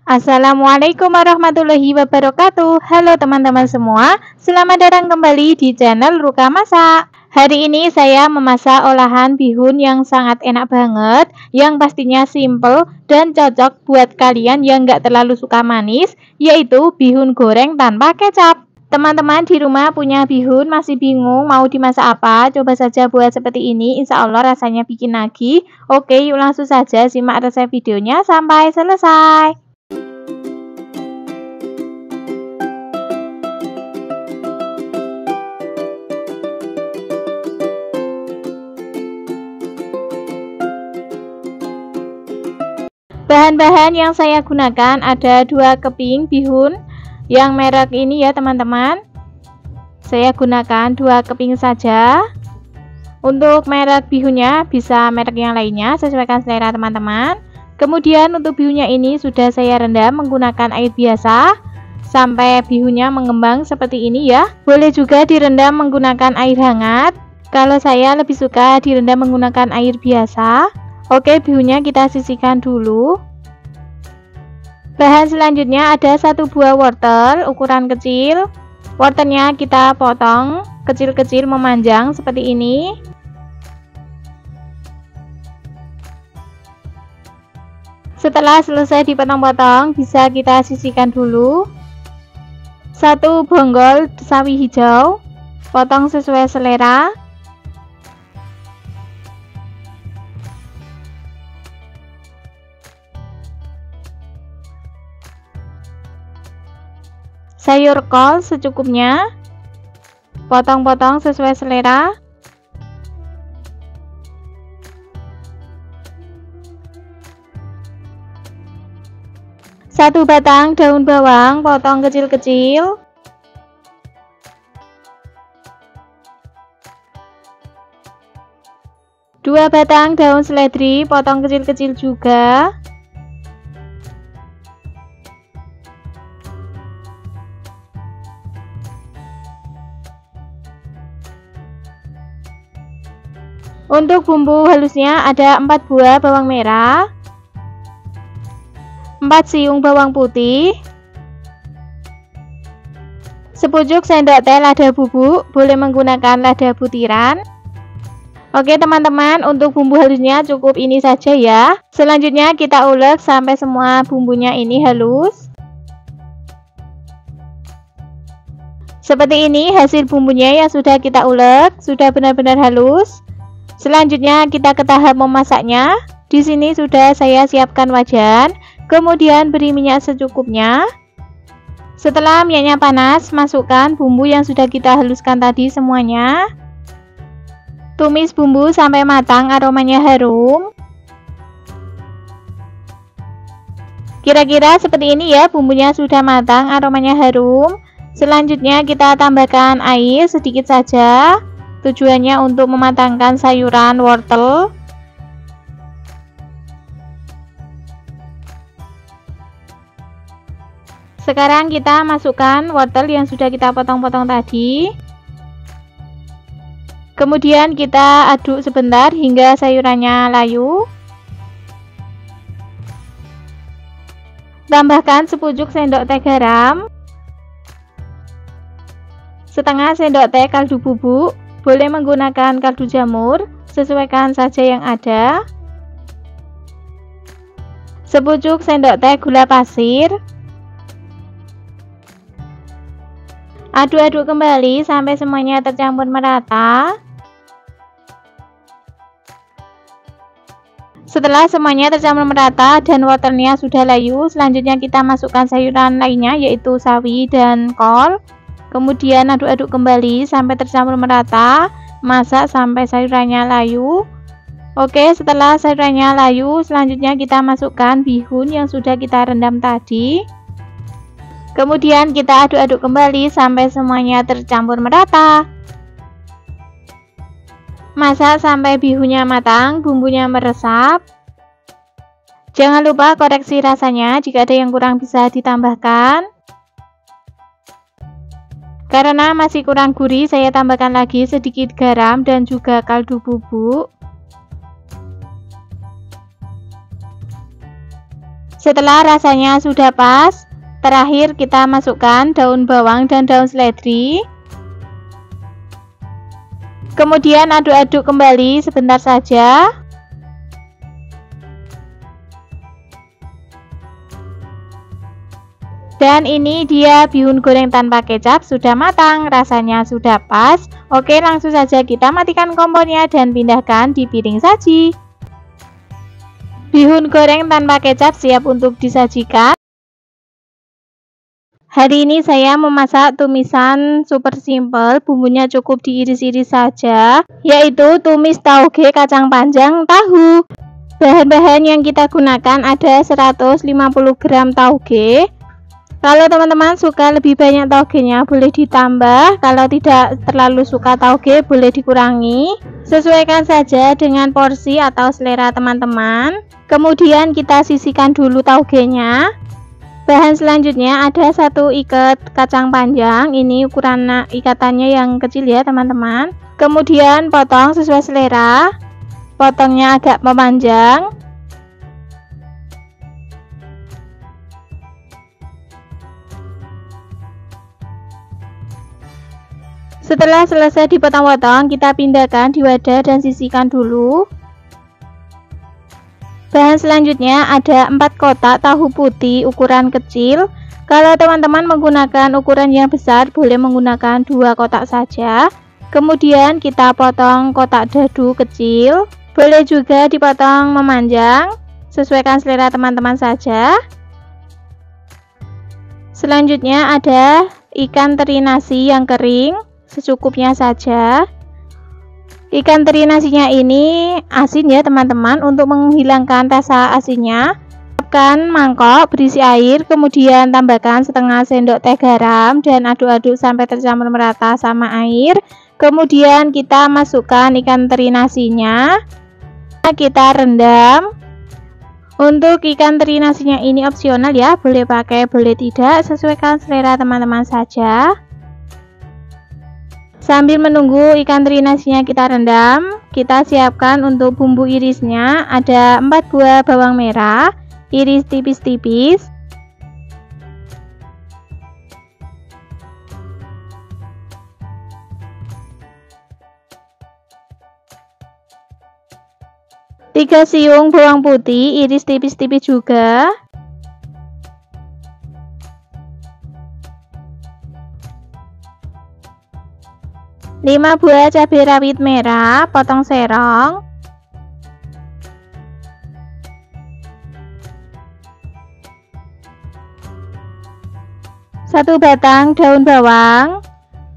Assalamualaikum warahmatullahi wabarakatuh. Halo teman-teman semua, selamat datang kembali di channel Ruka Masak. Hari ini saya memasak olahan bihun yang sangat enak banget, yang pastinya simple dan cocok buat kalian yang gak terlalu suka manis, yaitu bihun goreng tanpa kecap. Teman-teman di rumah punya bihun masih bingung mau dimasak apa? Coba saja buat seperti ini, insya Allah rasanya bikin nagih. Oke, yuk langsung saja simak resep videonya sampai selesai. Bahan-bahan yang saya gunakan ada 2 keping bihun yang merek ini ya teman-teman. Saya gunakan 2 keping saja. Untuk merek bihunnya bisa merek yang lainnya, sesuaikan selera teman-teman. Kemudian untuk bihunnya ini sudah saya rendam menggunakan air biasa sampai bihunnya mengembang seperti ini ya. Boleh juga direndam menggunakan air hangat. Kalau saya lebih suka direndam menggunakan air biasa. Oke, bihunnya kita sisihkan dulu. Bahan selanjutnya ada 1 buah wortel ukuran kecil. Wortelnya kita potong kecil-kecil memanjang seperti ini. Setelah selesai dipotong-potong, bisa kita sisihkan dulu. 1 bonggol sawi hijau, potong sesuai selera. Sayur kol secukupnya, potong-potong sesuai selera. Satu batang daun bawang, potong kecil-kecil. 2 batang daun seledri, potong kecil-kecil juga. Untuk bumbu halusnya ada 4 buah bawang merah, 4 siung bawang putih, sepucuk sendok teh lada bubuk, boleh menggunakan lada butiran. Oke teman-teman, untuk bumbu halusnya cukup ini saja ya. Selanjutnya kita ulek sampai semua bumbunya ini halus. Seperti ini hasil bumbunya yang sudah kita ulek, sudah benar-benar halus. Selanjutnya kita ke tahap memasaknya. Di sini sudah saya siapkan wajan, kemudian beri minyak secukupnya. Setelah minyaknya panas, masukkan bumbu yang sudah kita haluskan tadi semuanya. Tumis bumbu sampai matang, aromanya harum. Kira-kira seperti ini ya, bumbunya sudah matang, aromanya harum. Selanjutnya kita tambahkan air sedikit saja. Tujuannya untuk mematangkan sayuran wortel. Sekarang kita masukkan wortel yang sudah kita potong-potong tadi. Kemudian kita aduk sebentar hingga sayurannya layu. Tambahkan sepucuk sendok teh garam, setengah sendok teh kaldu bubuk. Boleh menggunakan kaldu jamur, sesuaikan saja yang ada. Sepucuk sendok teh gula pasir. Aduk-aduk kembali sampai semuanya tercampur merata. Setelah semuanya tercampur merata dan wortelnya sudah layu, selanjutnya kita masukkan sayuran lainnya yaitu sawi dan kol. Kemudian aduk-aduk kembali sampai tercampur merata. Masak sampai sayurannya layu. Oke, setelah sayurannya layu, selanjutnya kita masukkan bihun yang sudah kita rendam tadi. Kemudian kita aduk-aduk kembali sampai semuanya tercampur merata. Masak sampai bihunnya matang, bumbunya meresap. Jangan lupa koreksi rasanya, jika ada yang kurang bisa ditambahkan. Karena masih kurang gurih, saya tambahkan lagi sedikit garam dan juga kaldu bubuk. Setelah rasanya sudah pas, terakhir kita masukkan daun bawang dan daun seledri. Kemudian aduk-aduk kembali sebentar saja. Dan ini dia bihun goreng tanpa kecap sudah matang, rasanya sudah pas. Oke, langsung saja kita matikan kompornya dan pindahkan di piring saji. Bihun goreng tanpa kecap siap untuk disajikan. Hari ini saya memasak tumisan super simple, bumbunya cukup diiris-iris saja, yaitu tumis tauge kacang panjang tahu. Bahan-bahan yang kita gunakan ada 150 gram tauge. Kalau teman-teman suka lebih banyak taugenya boleh ditambah, kalau tidak terlalu suka tauge boleh dikurangi. Sesuaikan saja dengan porsi atau selera teman-teman. Kemudian kita sisihkan dulu taugenya. Bahan selanjutnya ada 1 ikat kacang panjang, ini ukuran ikatannya yang kecil ya teman-teman. Kemudian potong sesuai selera, potongnya agak memanjang. Setelah selesai dipotong-potong, kita pindahkan di wadah dan sisihkan dulu. Bahan selanjutnya ada 4 kotak tahu putih ukuran kecil. Kalau teman-teman menggunakan ukuran yang besar, boleh menggunakan 2 kotak saja. Kemudian kita potong kotak dadu kecil. Boleh juga dipotong memanjang, sesuaikan selera teman-teman saja. Selanjutnya ada ikan teri nasi yang kering, secukupnya saja. Ikan teri nasinya ini asin ya teman-teman. Untuk menghilangkan rasa asinnya, siapkan mangkok berisi air, kemudian tambahkan setengah sendok teh garam dan aduk-aduk sampai tercampur merata sama air. Kemudian kita masukkan ikan teri nasinya, kita rendam. Untuk ikan teri nasinya ini opsional ya, boleh pakai boleh tidak, sesuaikan selera teman-teman saja. Sambil menunggu ikan teri nasinya kita rendam, kita siapkan untuk bumbu irisnya. Ada 4 buah bawang merah, iris tipis-tipis. Tiga siung bawang putih, iris tipis-tipis juga. 5 buah cabai rawit merah, potong serong. 1 batang daun bawang,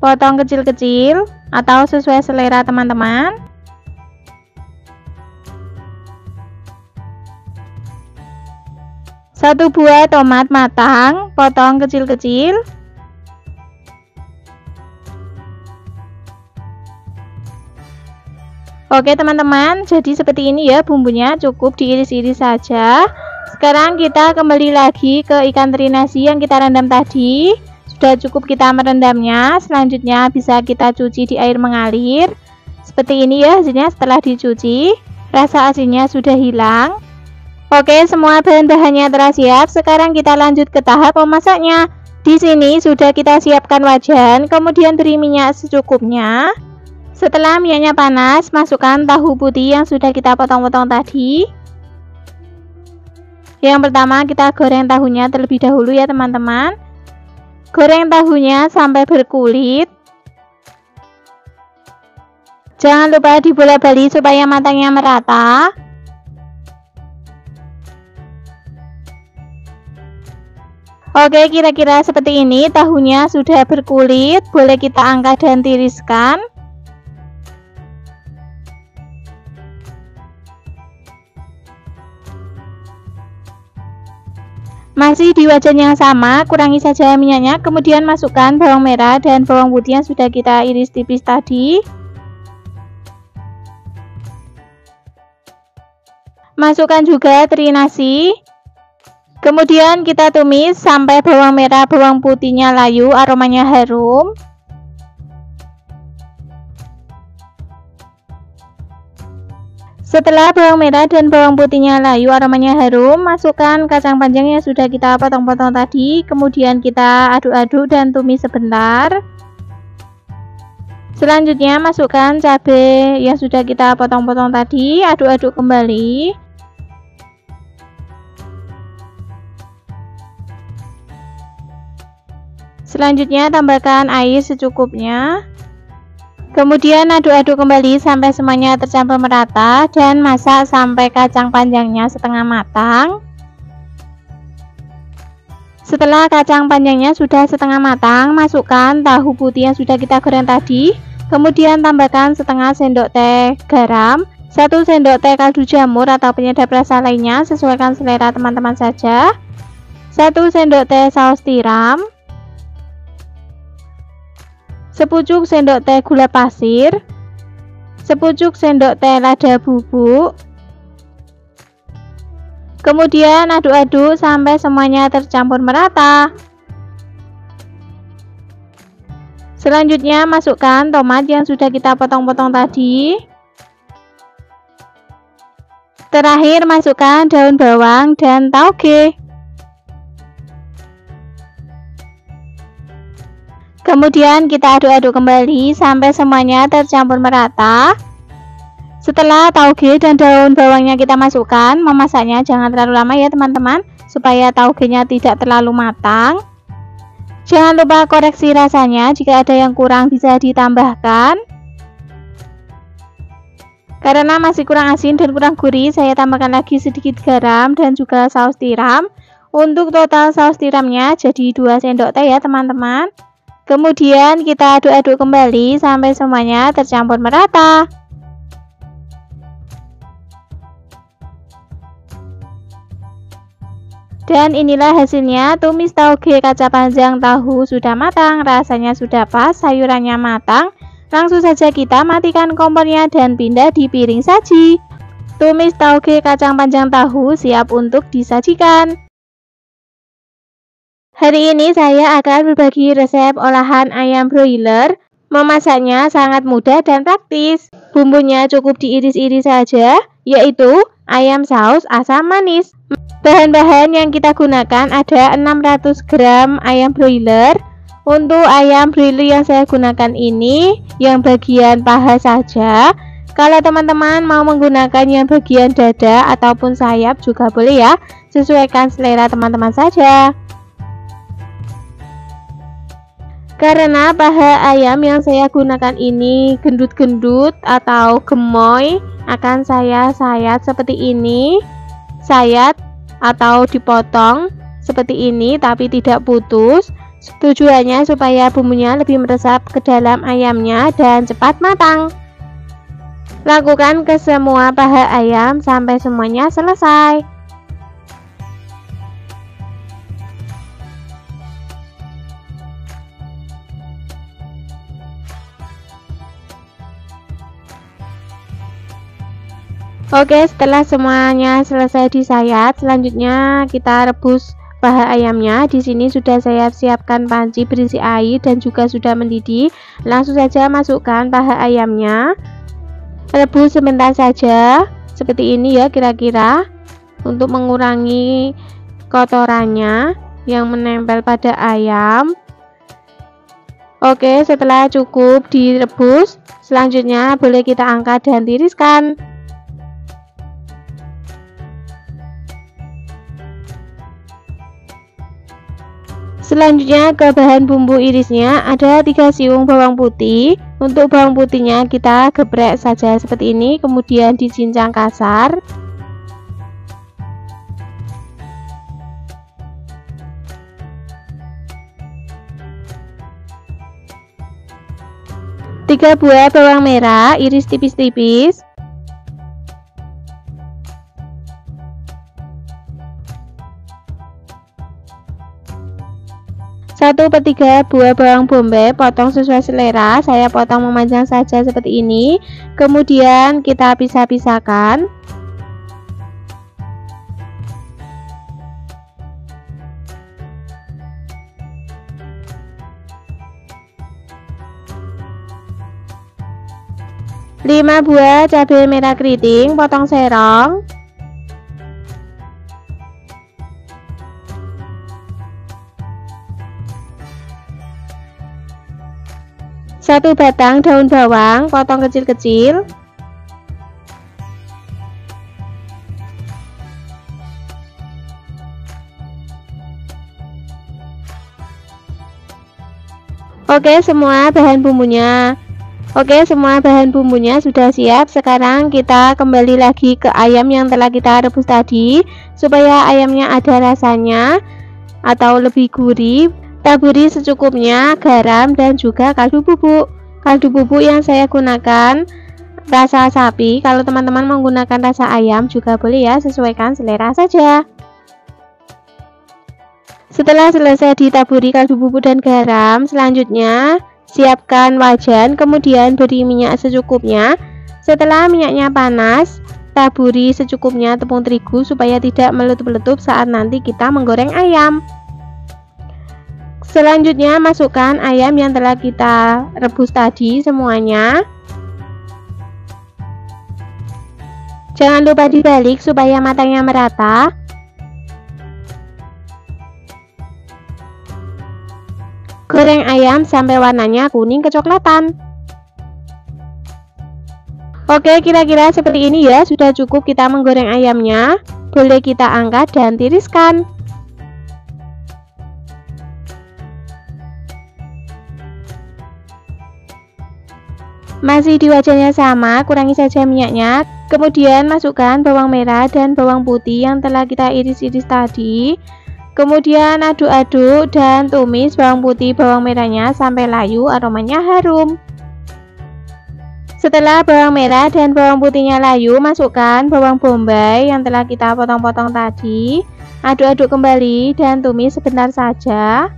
potong kecil-kecil atau sesuai selera teman-teman. 1 buah tomat matang, potong kecil-kecil. Oke teman-teman, jadi seperti ini ya bumbunya, cukup diiris-iris saja. Sekarang kita kembali lagi ke ikan teri nasi yang kita rendam tadi. Sudah cukup kita merendamnya. Selanjutnya bisa kita cuci di air mengalir. Seperti ini ya hasilnya setelah dicuci. Rasa asinnya sudah hilang. Oke, semua bahan-bahannya telah siap. Sekarang kita lanjut ke tahap memasaknya. Di sini sudah kita siapkan wajan, kemudian beri minyak secukupnya. Setelah minyaknya panas, masukkan tahu putih yang sudah kita potong-potong tadi. Yang pertama kita goreng tahunya terlebih dahulu ya teman-teman. Goreng tahunya sampai berkulit. Jangan lupa dibolak-balik supaya matangnya merata. Oke, kira-kira seperti ini tahunya sudah berkulit. Boleh kita angkat dan tiriskan. Masih di wajan yang sama, kurangi saja minyaknya, kemudian masukkan bawang merah dan bawang putih yang sudah kita iris tipis tadi. Masukkan juga teri nasi. Kemudian kita tumis sampai bawang merah bawang putihnya layu, aromanya harum. Setelah bawang merah dan bawang putihnya layu, aromanya harum, masukkan kacang panjang yang sudah kita potong-potong tadi. Kemudian kita aduk-aduk dan tumis sebentar. Selanjutnya masukkan cabai yang sudah kita potong-potong tadi, aduk-aduk kembali. Selanjutnya tambahkan air secukupnya. Kemudian aduk-aduk kembali sampai semuanya tercampur merata dan masak sampai kacang panjangnya setengah matang. Setelah kacang panjangnya sudah setengah matang, masukkan tahu putih yang sudah kita goreng tadi. Kemudian tambahkan setengah sendok teh garam, 1 sendok teh kaldu jamur atau penyedap rasa lainnya, sesuaikan selera teman-teman saja. 1 sendok teh saus tiram, sepucuk sendok teh gula pasir, sepucuk sendok teh lada bubuk. Kemudian aduk-aduk sampai semuanya tercampur merata. Selanjutnya masukkan tomat yang sudah kita potong-potong tadi. Terakhir masukkan daun bawang dan tauge. Kemudian kita aduk-aduk kembali sampai semuanya tercampur merata. Setelah tauge dan daun bawangnya kita masukkan, memasaknya jangan terlalu lama ya teman-teman, supaya taugenya tidak terlalu matang. Jangan lupa koreksi rasanya, jika ada yang kurang bisa ditambahkan. Karena masih kurang asin dan kurang gurih, saya tambahkan lagi sedikit garam dan juga saus tiram. Untuk total saus tiramnya jadi 2 sendok teh ya teman-teman. Kemudian kita aduk-aduk kembali sampai semuanya tercampur merata. Dan inilah hasilnya, tumis tauge kacang panjang tahu sudah matang, rasanya sudah pas, sayurannya matang. Langsung saja kita matikan kompornya dan pindah di piring saji. Tumis tauge kacang panjang tahu siap untuk disajikan. Hari ini saya akan berbagi resep olahan ayam broiler. Memasaknya sangat mudah dan praktis. Bumbunya cukup diiris-iris saja, yaitu ayam saus asam manis. Bahan-bahan yang kita gunakan ada 600 gram ayam broiler. Untuk ayam broiler yang saya gunakan ini yang bagian paha saja. Kalau teman-teman mau menggunakan yang bagian dada ataupun sayap juga boleh ya, sesuaikan selera teman-teman saja. Karena paha ayam yang saya gunakan ini gendut-gendut atau gemoy, akan saya sayat seperti ini. Sayat atau dipotong seperti ini tapi tidak putus. Tujuannya supaya bumbunya lebih meresap ke dalam ayamnya dan cepat matang. Lakukan ke semua paha ayam sampai semuanya selesai. Oke, setelah semuanya selesai disayat, selanjutnya kita rebus paha ayamnya. Di sini sudah saya siapkan panci berisi air dan juga sudah mendidih. Langsung saja masukkan paha ayamnya. Rebus sebentar saja, seperti ini ya kira-kira, untuk mengurangi kotorannya yang menempel pada ayam. Oke, setelah cukup direbus, selanjutnya boleh kita angkat dan tiriskan. Selanjutnya ke bahan bumbu irisnya, ada 3 siung bawang putih. Untuk bawang putihnya kita geprek saja seperti ini, kemudian dicincang kasar. Tiga buah bawang merah iris tipis-tipis. 1/3 buah bawang bombay, potong sesuai selera. Saya potong memanjang saja seperti ini. Kemudian kita pisah-pisahkan. 5 buah cabai merah keriting potong serong, 1 batang daun bawang potong kecil-kecil, 'Oke, semua bahan bumbunya. Oke, semua bahan bumbunya sudah siap. Sekarang kita kembali lagi ke ayam yang telah kita rebus tadi. Supaya ayamnya ada rasanya atau lebih gurih, taburi secukupnya garam dan juga kaldu bubuk. Kaldu bubuk yang saya gunakan rasa sapi. Kalau teman-teman menggunakan rasa ayam juga boleh ya, sesuaikan selera saja. Setelah selesai ditaburi kaldu bubuk dan garam, selanjutnya siapkan wajan, kemudian beri minyak secukupnya. Setelah minyaknya panas, taburi secukupnya tepung terigu supaya tidak meletup-letup saat nanti kita menggoreng ayam. Selanjutnya masukkan ayam yang telah kita rebus tadi semuanya. Jangan lupa dibalik supaya matangnya merata. Goreng ayam sampai warnanya kuning kecoklatan. Oke, kira-kira seperti ini ya, sudah cukup kita menggoreng ayamnya. Boleh kita angkat dan tiriskan. Masih di wajannya sama, kurangi saja minyaknya. Kemudian masukkan bawang merah dan bawang putih yang telah kita iris-iris tadi. Kemudian aduk-aduk dan tumis bawang putih bawang merahnya sampai layu, aromanya harum. Setelah bawang merah dan bawang putihnya layu, masukkan bawang bombay yang telah kita potong-potong tadi. Aduk-aduk kembali dan tumis sebentar saja.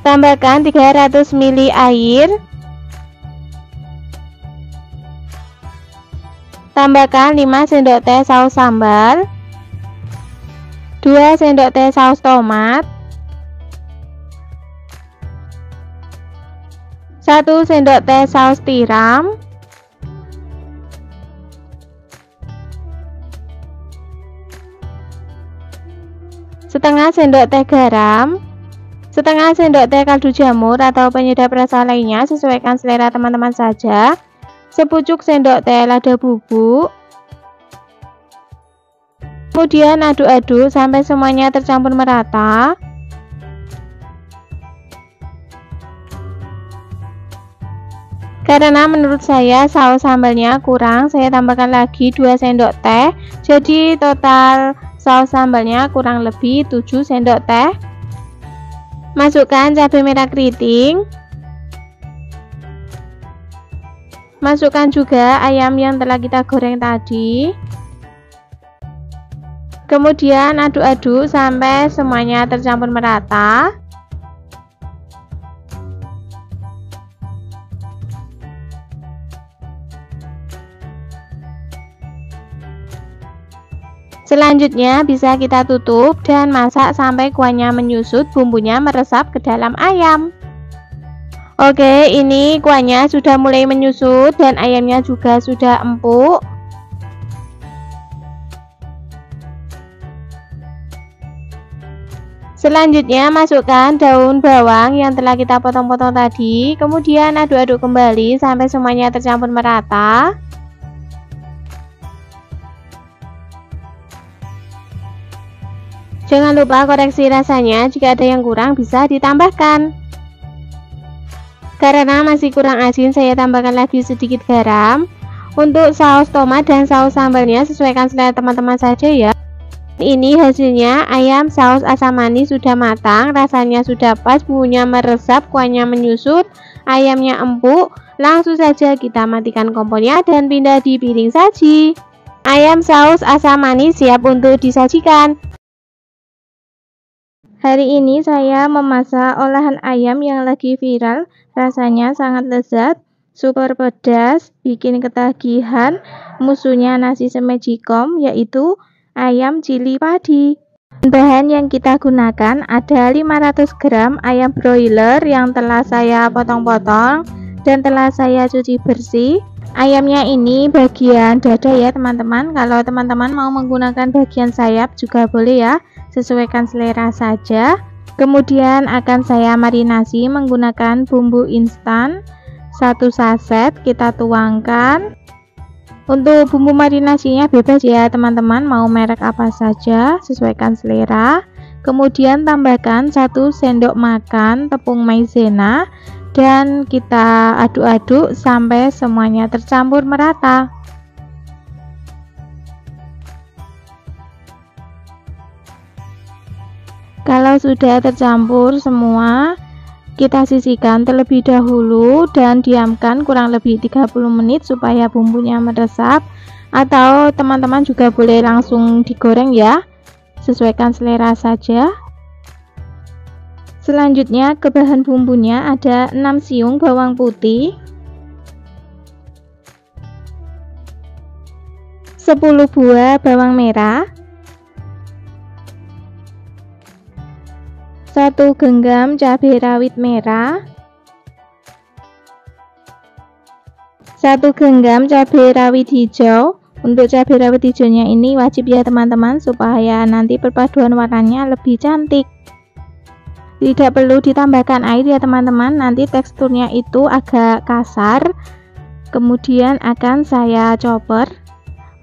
Tambahkan 300 ml air. Tambahkan 5 sendok teh saus sambal, 2 sendok teh saus tomat, 1 sendok teh saus tiram, 1/2 sendok teh garam, 1/2 sendok teh kaldu jamur atau penyedap rasa lainnya, sesuaikan selera teman-teman saja. Sepucuk sendok teh lada bubuk. Kemudian aduk-aduk sampai semuanya tercampur merata. Karena menurut saya saus sambalnya kurang, saya tambahkan lagi 2 sendok teh. Jadi total saus sambalnya kurang lebih 7 sendok teh. Masukkan cabai merah keriting. Masukkan juga ayam yang telah kita goreng tadi. Kemudian aduk-aduk sampai semuanya tercampur merata. Selanjutnya bisa kita tutup dan masak sampai kuahnya menyusut, bumbunya meresap ke dalam ayam. Oke, ini kuahnya sudah mulai menyusut dan ayamnya juga sudah empuk. Selanjutnya masukkan daun bawang yang telah kita potong-potong tadi. Kemudian aduk-aduk kembali sampai semuanya tercampur merata. Jangan lupa koreksi rasanya, jika ada yang kurang bisa ditambahkan. Karena masih kurang asin, saya tambahkan lagi sedikit garam. Untuk saus tomat dan saus sambalnya sesuaikan selera teman-teman saja ya. Ini hasilnya, ayam saus asam manis sudah matang, rasanya sudah pas, bumbunya meresap, kuahnya menyusut, ayamnya empuk. Langsung saja kita matikan kompornya dan pindah di piring saji. Ayam saus asam manis siap untuk disajikan. Hari ini saya memasak olahan ayam yang lagi viral. Rasanya sangat lezat, super pedas, bikin ketagihan. Musuhnya nasi semejikom, yaitu ayam cili padi. Bahan yang kita gunakan ada 500 gram ayam broiler yang telah saya potong-potong dan telah saya cuci bersih. Ayamnya ini bagian dada ya teman-teman. Kalau teman-teman mau menggunakan bagian sayap juga boleh ya, sesuaikan selera saja. Kemudian akan saya marinasi menggunakan bumbu instan 1 saset, kita tuangkan. Untuk bumbu marinasinya bebas ya teman-teman, mau merek apa saja, sesuaikan selera. Kemudian tambahkan 1 sendok makan tepung maizena dan kita aduk-aduk sampai semuanya tercampur merata. Kalau sudah tercampur semua, kita sisihkan terlebih dahulu dan diamkan kurang lebih 30 menit supaya bumbunya meresap, atau teman-teman juga boleh langsung digoreng ya, sesuaikan selera saja. Selanjutnya ke bahan bumbunya ada 6 siung bawang putih, 10 buah bawang merah, 1 genggam cabai rawit merah, 1 genggam cabai rawit hijau. Untuk cabai rawit hijaunya ini wajib ya teman-teman, supaya nanti perpaduan warnanya lebih cantik. Tidak perlu ditambahkan air ya teman-teman, nanti teksturnya itu agak kasar. Kemudian akan saya chopper.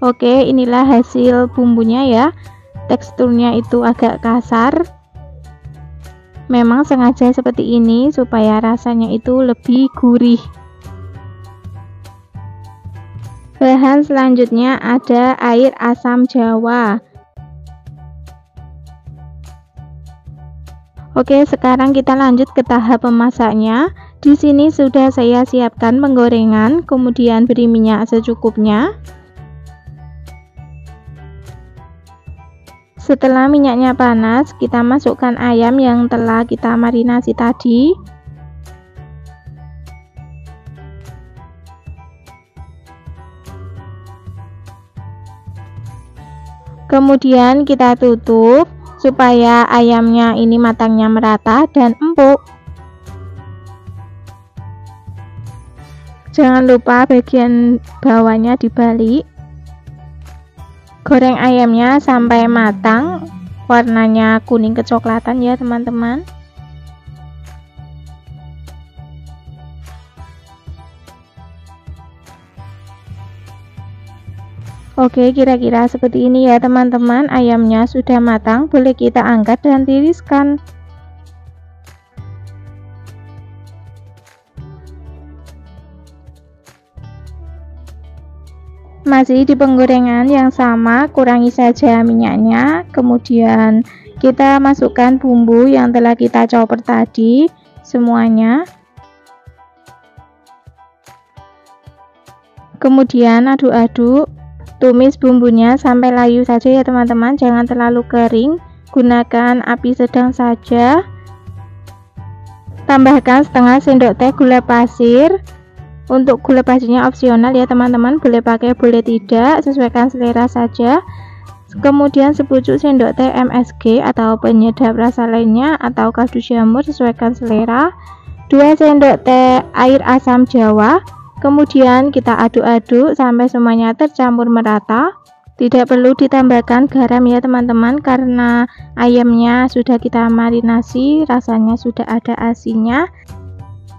Oke, inilah hasil bumbunya ya, teksturnya itu agak kasar. Memang sengaja seperti ini supaya rasanya itu lebih gurih. Bahan selanjutnya ada air asam jawa. Oke, sekarang kita lanjut ke tahap memasaknya. Di sini sudah saya siapkan penggorengan, kemudian beri minyak secukupnya. Setelah minyaknya panas, kita masukkan ayam yang telah kita marinasi tadi. Kemudian kita tutup supaya ayamnya ini matangnya merata dan empuk. Jangan lupa bagian bawahnya dibalik. Goreng ayamnya sampai matang, warnanya kuning kecoklatan ya teman-teman. Oke, kira-kira seperti ini ya teman-teman. Ayamnya sudah matang, boleh kita angkat dan tiriskan. Masih di penggorengan yang sama, kurangi saja minyaknya. Kemudian kita masukkan bumbu yang telah kita chopper tadi semuanya. Kemudian aduk-aduk, tumis bumbunya sampai layu saja ya teman-teman, jangan terlalu kering. Gunakan api sedang saja. Tambahkan setengah sendok teh gula pasir. Untuk gula pasirnya opsional ya teman-teman, boleh pakai boleh tidak, sesuaikan selera saja. Kemudian sepucuk sendok teh MSG atau penyedap rasa lainnya, atau kaldu jamur, sesuaikan selera. 2 sendok teh air asam jawa. Kemudian kita aduk-aduk sampai semuanya tercampur merata. Tidak perlu ditambahkan garam ya teman-teman, karena ayamnya sudah kita marinasi, rasanya sudah ada asinnya.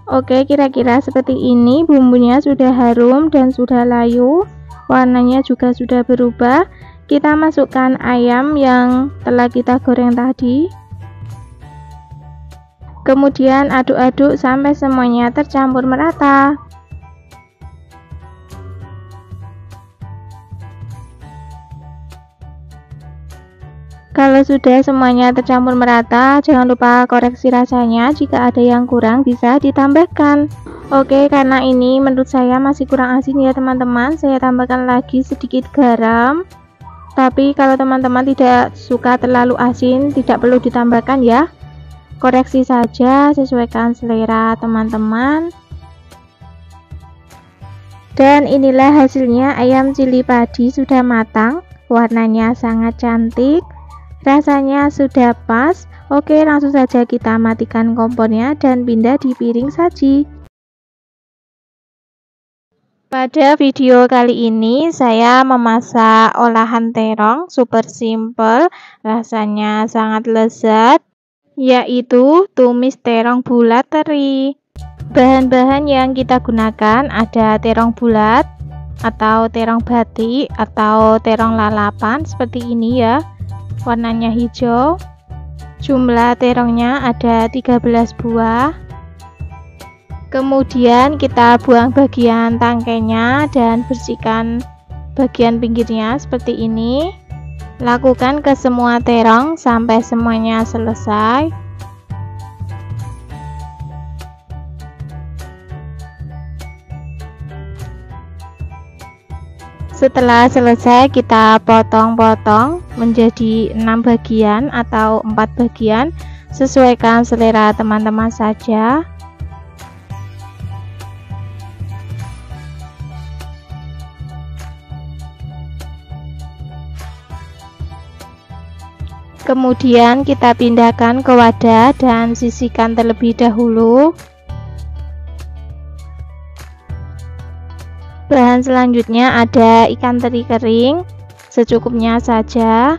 Oke, kira-kira seperti ini, bumbunya sudah harum dan sudah layu, warnanya juga sudah berubah. Kita masukkan ayam yang telah kita goreng tadi. Kemudian aduk-aduk sampai semuanya tercampur merata. Kalau sudah semuanya tercampur merata, jangan lupa koreksi rasanya. Jika ada yang kurang bisa ditambahkan. Oke, karena ini menurut saya masih kurang asin ya teman-teman, saya tambahkan lagi sedikit garam. Tapi kalau teman-teman tidak suka terlalu asin, tidak perlu ditambahkan ya. Koreksi saja, sesuaikan selera teman-teman. Dan inilah hasilnya, ayam cili padi sudah matang, warnanya sangat cantik. Rasanya sudah pas. Oke, langsung saja kita matikan kompornya dan pindah di piring saji. Pada video kali ini saya memasak olahan terong super simple, rasanya sangat lezat, yaitu tumis terong bulat teri. Bahan-bahan yang kita gunakan ada terong bulat atau terong batik atau terong lalapan seperti ini ya, warnanya hijau. Jumlah terongnya ada 13 buah. Kemudian kita buang bagian tangkainya dan bersihkan bagian pinggirnya seperti ini. Lakukan ke semua terong sampai semuanya selesai. Setelah selesai kita potong-potong menjadi 6 bagian atau 4 bagian, sesuaikan selera teman-teman saja. Kemudian kita pindahkan ke wadah dan sisihkan terlebih dahulu. Bahan selanjutnya ada ikan teri kering, secukupnya saja.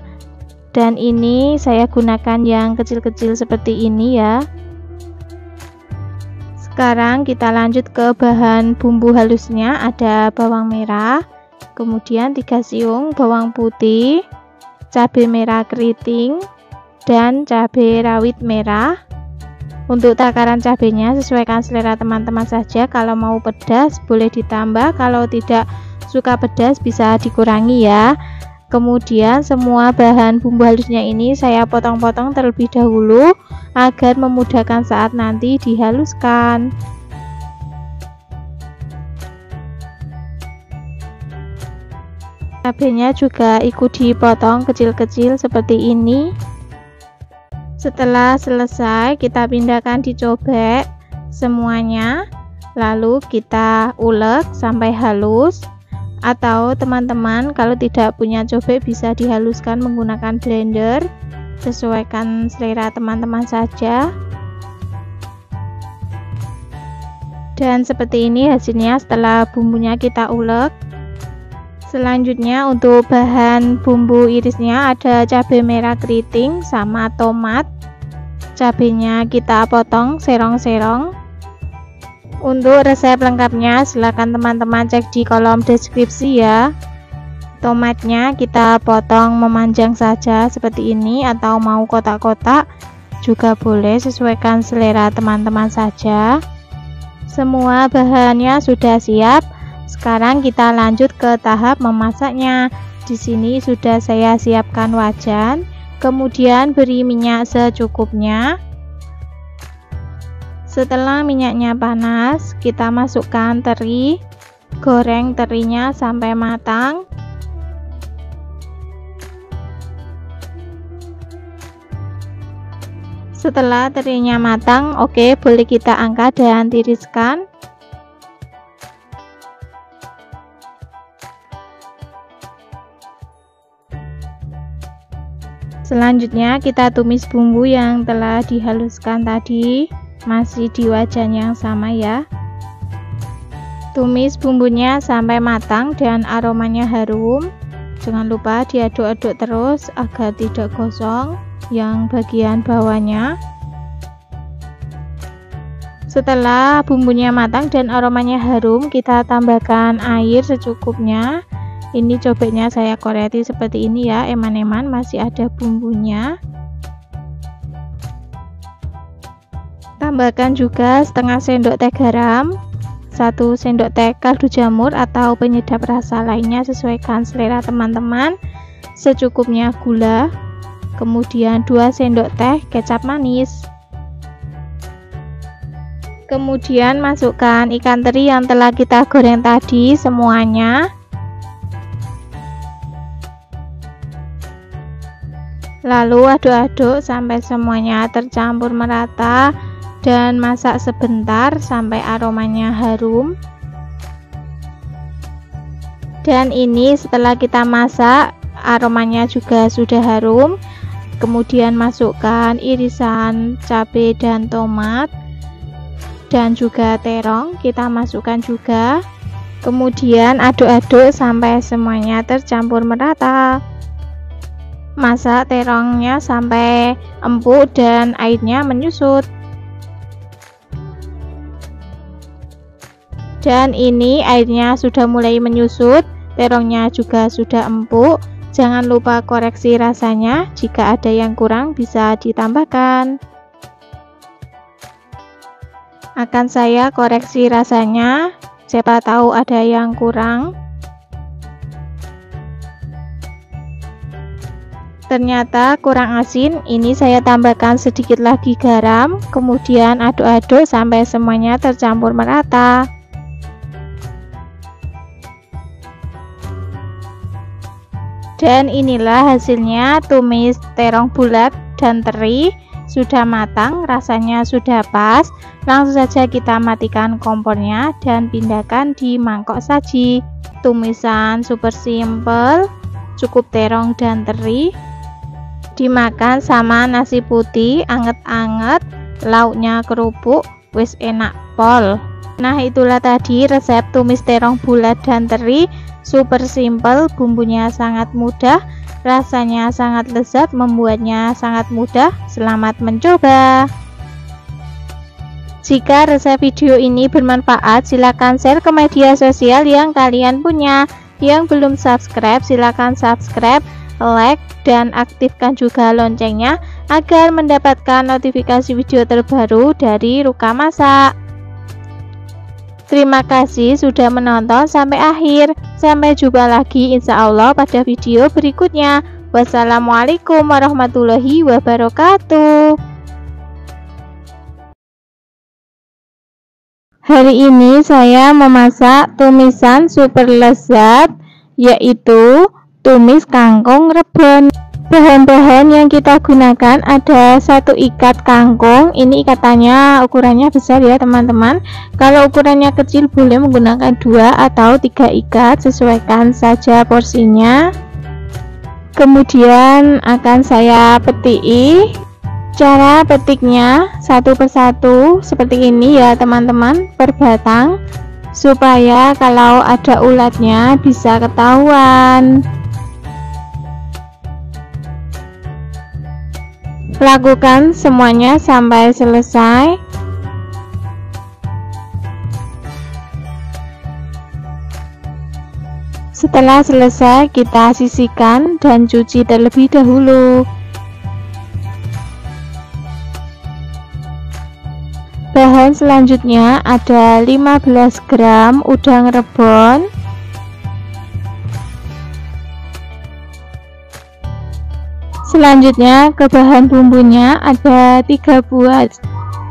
Dan ini saya gunakan yang kecil-kecil seperti ini ya. Sekarang kita lanjut ke bahan bumbu halusnya, ada bawang merah, kemudian 3 siung bawang putih, cabai merah keriting, dan cabai rawit merah. Untuk takaran cabenya sesuaikan selera teman-teman saja. Kalau mau pedas boleh ditambah, kalau tidak suka pedas bisa dikurangi ya. Kemudian semua bahan bumbu halusnya ini saya potong-potong terlebih dahulu agar memudahkan saat nanti dihaluskan. Cabenya juga ikut dipotong kecil-kecil seperti ini. Setelah selesai kita pindahkan di cobek semuanya, lalu kita ulek sampai halus, atau teman-teman kalau tidak punya cobek bisa dihaluskan menggunakan blender, sesuaikan selera teman-teman saja. Dan seperti ini hasilnya setelah bumbunya kita ulek. Selanjutnya untuk bahan bumbu irisnya ada cabai merah keriting sama tomat. Cabenya kita potong serong-serong. Untuk resep lengkapnya silahkan teman-teman cek di kolom deskripsi ya. Tomatnya kita potong memanjang saja seperti ini, atau mau kotak-kotak juga boleh, sesuaikan selera teman-teman saja. Semua bahannya sudah siap. Sekarang kita lanjut ke tahap memasaknya. Di sini sudah saya siapkan wajan, kemudian beri minyak secukupnya. Setelah minyaknya panas, kita masukkan teri, goreng terinya sampai matang. Setelah terinya matang, oke, boleh kita angkat dan tiriskan. Selanjutnya kita tumis bumbu yang telah dihaluskan tadi, masih di wajan yang sama ya. Tumis bumbunya sampai matang dan aromanya harum. Jangan lupa diaduk-aduk terus agar tidak gosong yang bagian bawahnya. Setelah bumbunya matang dan aromanya harum, kita tambahkan air secukupnya. Ini cobeknya saya koreti seperti ini ya, eman-eman masih ada bumbunya. Tambahkan juga setengah sendok teh garam, 1 sendok teh kaldu jamur atau penyedap rasa lainnya, sesuaikan selera teman-teman. Secukupnya gula, kemudian 2 sendok teh kecap manis. Kemudian masukkan ikan teri yang telah kita goreng tadi semuanya. Lalu aduk-aduk sampai semuanya tercampur merata dan masak sebentar sampai aromanya harum. Dan ini setelah kita masak, aromanya juga sudah harum. kemudian masukkan irisan cabai dan tomat dan juga terong, kita masukkan juga. Kemudian aduk-aduk sampai semuanya tercampur merata. Masak terongnya sampai empuk dan airnya menyusut. Dan ini airnya sudah mulai menyusut, terongnya juga sudah empuk. Jangan lupa koreksi rasanya, jika ada yang kurang bisa ditambahkan. Akan saya koreksi rasanya, siapa tahu ada yang kurang. Ternyata kurang asin, ini saya tambahkan sedikit lagi garam, kemudian aduk-aduk sampai semuanya tercampur merata. Dan inilah hasilnya, tumis terong bulat dan teri sudah matang, rasanya sudah pas. Langsung saja kita matikan kompornya dan pindahkan di mangkok saji. Tumisan super simple, cukup terong dan teri, dimakan sama nasi putih anget-anget, lauknya kerupuk, wis enak pol. Nah, itulah tadi resep tumis terong bulat dan teri, super simple, bumbunya sangat mudah, rasanya sangat lezat, membuatnya sangat mudah. Selamat mencoba. Jika resep video ini bermanfaat, silakan share ke media sosial yang kalian punya. Yang belum subscribe, silakan subscribe, like, dan aktifkan juga loncengnya agar mendapatkan notifikasi video terbaru dari Ruka Masak. Terima kasih sudah menonton sampai akhir. Sampai jumpa lagi insya Allah pada video berikutnya. Wassalamualaikum warahmatullahi wabarakatuh. Hari ini saya memasak tumisan super lezat, yaitu tumis kangkung rebon. Bahan-bahan yang kita gunakan ada 1 ikat kangkung. Ini ikatannya ukurannya besar ya teman-teman. Kalau ukurannya kecil boleh menggunakan 2 atau 3 ikat, sesuaikan saja porsinya. Kemudian akan saya petiki. Cara petiknya satu persatu seperti ini ya teman-teman, per batang, supaya kalau ada ulatnya bisa ketahuan. Lakukan semuanya sampai selesai. Setelah selesai, kita sisihkan dan cuci terlebih dahulu. Bahan selanjutnya ada 15 gram udang rebon, selanjutnya ke bahan bumbunya ada 3 buah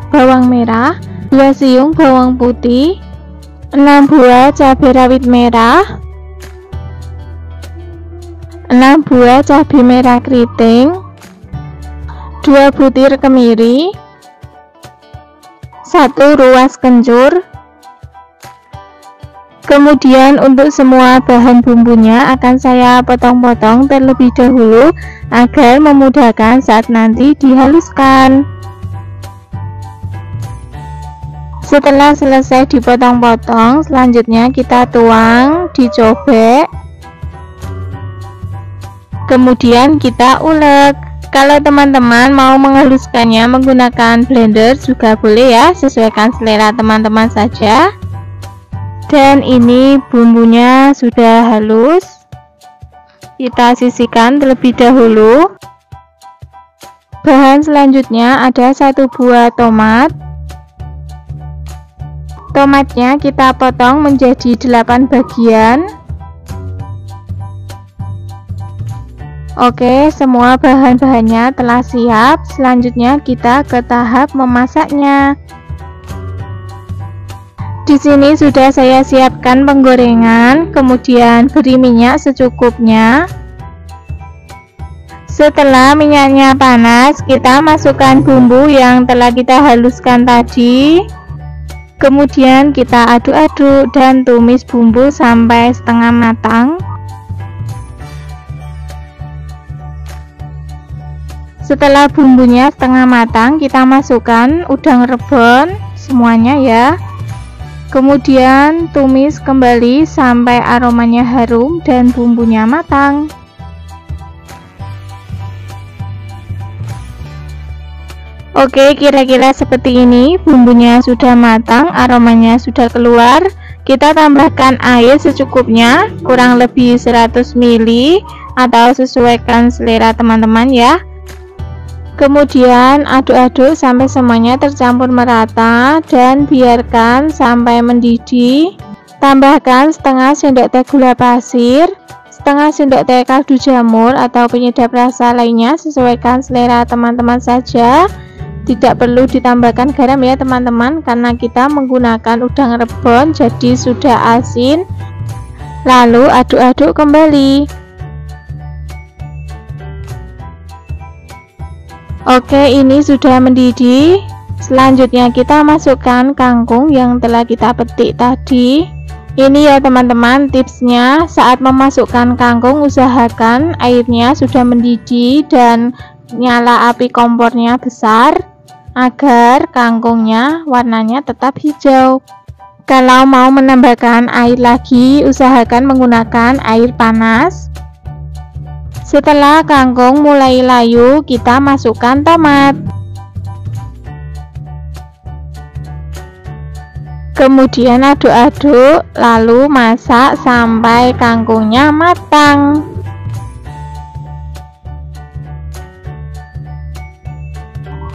bawang merah, 2 siung bawang putih, 6 buah cabai rawit merah, 6 buah cabai merah keriting, 2 butir kemiri, 1 ruas kencur. Kemudian untuk semua bahan bumbunya akan saya potong-potong terlebih dahulu agar memudahkan saat nanti dihaluskan. Setelah selesai dipotong-potong, selanjutnya kita tuang di cobek, kemudian kita ulek. Kalau teman-teman mau menghaluskannya menggunakan blender juga boleh ya, sesuaikan selera teman-teman saja. Dan ini bumbunya sudah halus, kita sisihkan terlebih dahulu. Bahan selanjutnya ada 1 buah tomat. Tomatnya kita potong menjadi 8 bagian. Oke, semua bahan-bahannya telah siap. Selanjutnya kita ke tahap memasaknya. Di sini sudah saya siapkan penggorengan, kemudian beri minyak secukupnya. Setelah minyaknya panas, kita masukkan bumbu yang telah kita haluskan tadi. Kemudian kita aduk-aduk dan tumis bumbu sampai setengah matang. Setelah bumbunya setengah matang, kita masukkan udang rebon semuanya ya. Kemudian tumis kembali sampai aromanya harum dan bumbunya matang. Oke, kira-kira seperti ini. Bumbunya sudah matang, aromanya sudah keluar. Kita tambahkan air secukupnya, kurang lebih 100 ml atau sesuaikan selera teman-teman ya. Kemudian aduk-aduk sampai semuanya tercampur merata dan biarkan sampai mendidih. Tambahkan setengah sendok teh gula pasir, setengah sendok teh kaldu jamur atau penyedap rasa lainnya, sesuaikan selera teman-teman saja. Tidak perlu ditambahkan garam ya teman-teman, karena kita menggunakan udang rebon jadi sudah asin. Lalu aduk-aduk kembali. Oke, ini sudah mendidih. Selanjutnya kita masukkan kangkung yang telah kita petik tadi. Ini ya teman-teman tipsnya, saat memasukkan kangkung usahakan airnya sudah mendidih dan nyala api kompornya besar agar kangkungnya warnanya tetap hijau. Kalau mau menambahkan air lagi, usahakan menggunakan air panas. Setelah kangkung mulai layu, kita masukkan tomat. Kemudian aduk-aduk, lalu masak sampai kangkungnya matang.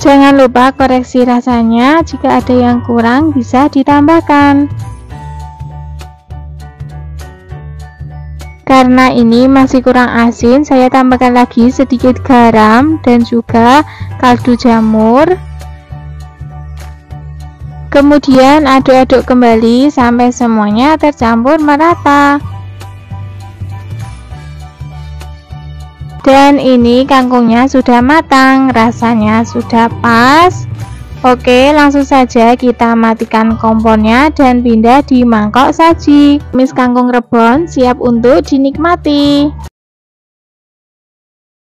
Jangan lupa koreksi rasanya, jika ada yang kurang bisa ditambahkan. Karena ini masih kurang asin, saya tambahkan lagi sedikit garam dan juga kaldu jamur. Kemudian aduk-aduk kembali sampai semuanya tercampur merata. Dan ini kangkungnya sudah matang, rasanya sudah pas. Oke, langsung saja kita matikan kompornya dan pindah di mangkok saji. Tumis kangkung rebon siap untuk dinikmati.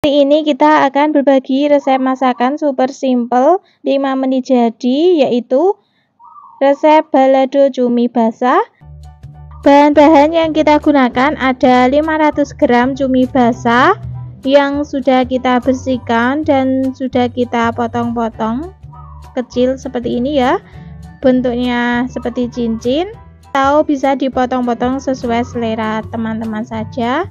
Hari ini kita akan berbagi resep masakan super simple 5 menit jadi, yaitu resep balado cumi basah. Bahan-bahan yang kita gunakan ada 500 gram cumi basah yang sudah kita bersihkan dan sudah kita potong-potong kecil seperti ini ya, bentuknya seperti cincin atau bisa dipotong-potong sesuai selera teman-teman saja.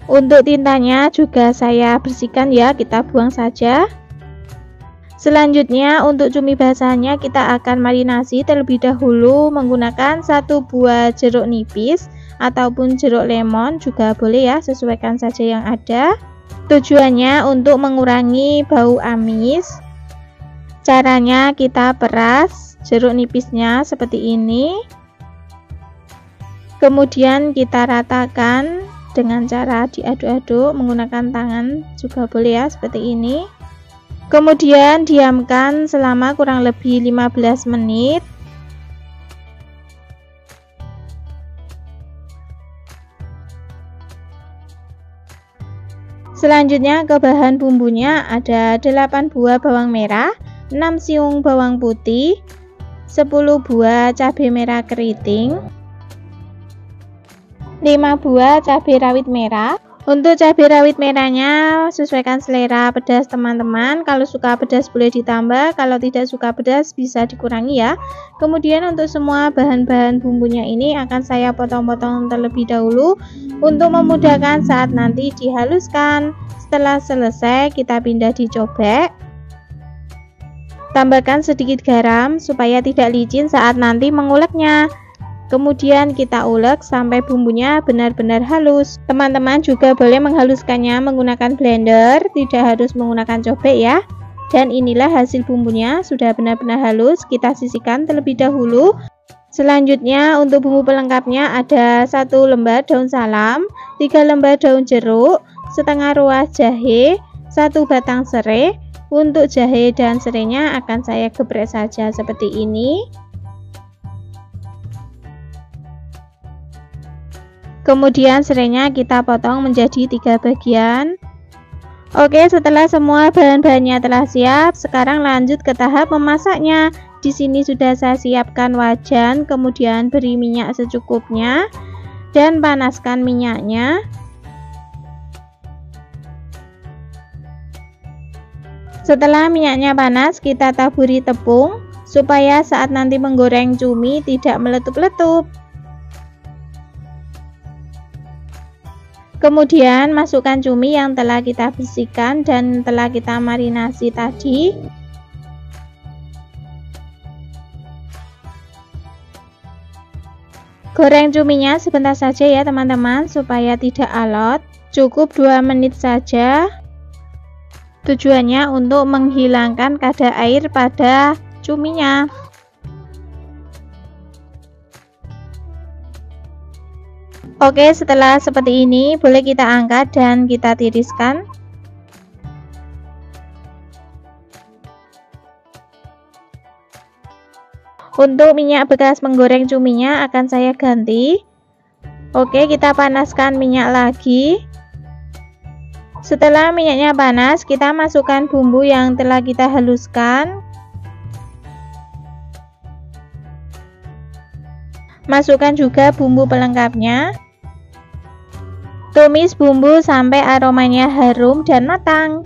Untuk tintanya juga saya bersihkan ya, kita buang saja. Selanjutnya untuk cumi basahnya kita akan marinasi terlebih dahulu menggunakan 1 buah jeruk nipis ataupun jeruk lemon juga boleh ya, sesuaikan saja yang ada. Tujuannya untuk mengurangi bau amis. Caranya kita peras jeruk nipisnya seperti ini. Kemudian kita ratakan dengan cara diaduk-aduk menggunakan tangan juga boleh ya, seperti ini. Kemudian diamkan selama kurang lebih 15 menit. Selanjutnya ke bahan bumbunya ada 8 buah bawang merah, 6 siung bawang putih, 10 buah cabai merah keriting, 5 buah cabai rawit merah. Untuk cabai rawit merahnya sesuaikan selera pedas teman-teman. Kalau suka pedas boleh ditambah, kalau tidak suka pedas bisa dikurangi ya. Kemudian untuk semua bahan-bahan bumbunya ini akan saya potong-potong terlebih dahulu untuk memudahkan saat nanti dihaluskan. Setelah selesai kita pindah di cobek. Tambahkan sedikit garam supaya tidak licin saat nanti menguleknya. Kemudian kita ulek sampai bumbunya benar-benar halus. Teman-teman juga boleh menghaluskannya menggunakan blender, tidak harus menggunakan cobek ya. Dan inilah hasil bumbunya, sudah benar-benar halus. Kita sisihkan terlebih dahulu. Selanjutnya untuk bumbu pelengkapnya ada 1 lembar daun salam, 3 lembar daun jeruk, setengah ruas jahe, 1 batang serai. Untuk jahe dan serainya akan saya geprek saja seperti ini. Kemudian serainya kita potong menjadi 3 bagian. Oke, setelah semua bahan-bahannya telah siap, sekarang lanjut ke tahap memasaknya. Di sini sudah saya siapkan wajan, kemudian beri minyak secukupnya dan panaskan minyaknya. Setelah minyaknya panas, kita taburi tepung supaya saat nanti menggoreng cumi tidak meletup-letup. Kemudian masukkan cumi yang telah kita bersihkan dan telah kita marinasi tadi. Goreng cuminya sebentar saja ya teman-teman, supaya tidak alot. Cukup 2 menit saja. Tujuannya untuk menghilangkan kadar air pada cuminya. Oke, setelah seperti ini boleh kita angkat dan kita tiriskan. Untuk minyak bekas menggoreng cuminya akan saya ganti. Oke, kita panaskan minyak lagi. Setelah minyaknya panas, kita masukkan bumbu yang telah kita haluskan. Masukkan juga bumbu pelengkapnya. Tumis bumbu sampai aromanya harum dan matang.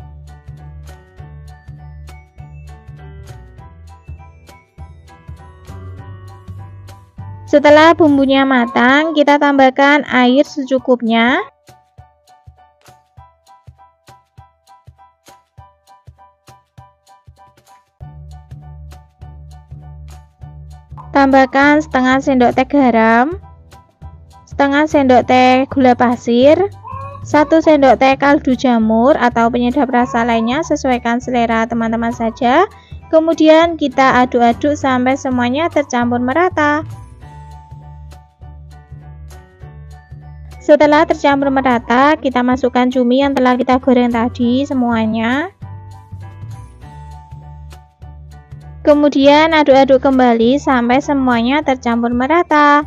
Setelah bumbunya matang, kita tambahkan air secukupnya. Tambahkan setengah sendok teh garam, setengah sendok teh gula pasir, 1 sendok teh kaldu jamur atau penyedap rasa lainnya, sesuaikan selera teman-teman saja. Kemudian kita aduk-aduk sampai semuanya tercampur merata. Setelah tercampur merata, kita masukkan cumi yang telah kita goreng tadi semuanya. Kemudian aduk-aduk kembali sampai semuanya tercampur merata.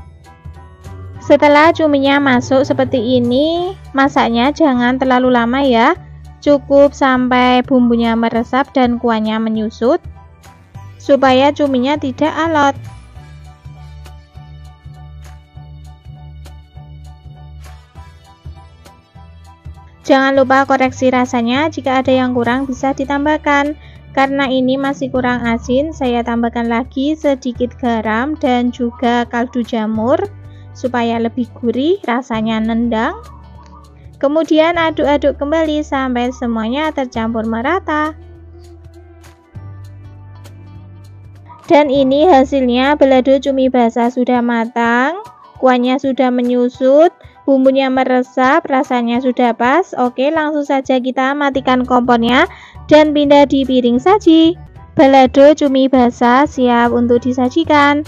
Setelah cuminya masuk seperti ini, masaknya jangan terlalu lama ya. Cukup sampai bumbunya meresap dan kuahnya menyusut, supaya cuminya tidak alot. Jangan lupa koreksi rasanya, jika ada yang kurang bisa ditambahkan. Karena ini masih kurang asin, saya tambahkan lagi sedikit garam dan juga kaldu jamur supaya lebih gurih, rasanya nendang. Kemudian aduk-aduk kembali sampai semuanya tercampur merata. Dan ini hasilnya, balado cumi basah sudah matang, kuahnya sudah menyusut, bumbunya meresap, rasanya sudah pas. Oke, langsung saja kita matikan kompornya dan pindah di piring saji. Balado cumi basah siap untuk disajikan.